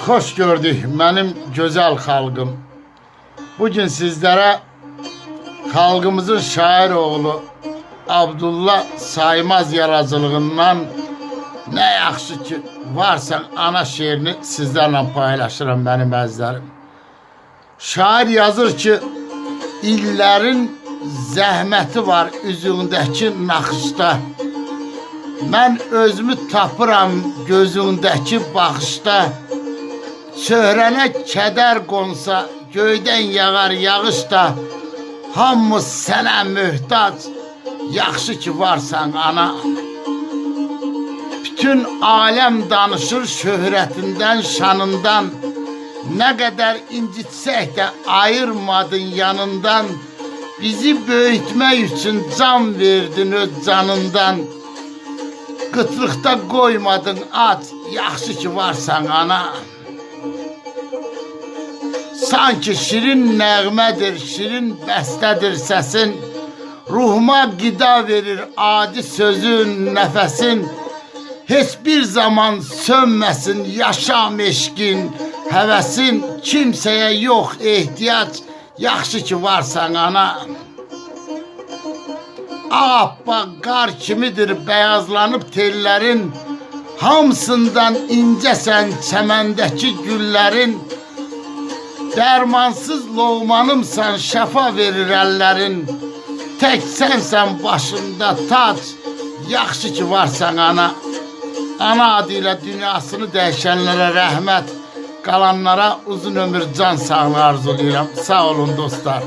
Hoş gördük benim güzel halkım. Bugün sizlere halkımızın şair oğlu Abdullah Saymaz yaradıcılığından ne yaxşı ki varsan ana şiirini sizlerle paylaşırım benim əzizlərim. Şair yazır ki, illerin zəhməti var üzündəki naxışda. Mən özümü tapıram gözündəki baxışda. Çöhrənə kədər qonsa göydən yağar yağış da. Hamımız sənə möhtac, yaxşı ki varsan ana. Bütün aləm danışır şöhrətindən, şanından. Nə qədər incitsək də ayırmadın yanından. Bizi böyütmək üçün can verdin öz canından. Qıtlıqda qoymadın aç, yaxşı ki varsan ana. Sanki şirin nəğmədir, şirin bəstədir səsin. Ruhuma qida verir adi sözün, nəfəsin. Heç bir zaman sönməsin yaşam eşqin, həvəsin. Kimsəyə yox ehtiyac, yaxşı ki varsan ana. Ağappaq qar kimidir bəyazlanıb tellərin. Hamısından incəsən çəməndəki güllərin. Dərmansız loğmanımsan, şəfa verir əllərin. Tək sənsən başında tac, yaxşı ki varsan ana. Ana adı ilə dünyasını dəyişənlərə rəhmət, qalanlara uzun ömür can sağlığı arzulayıram. Sağ olun dostlar.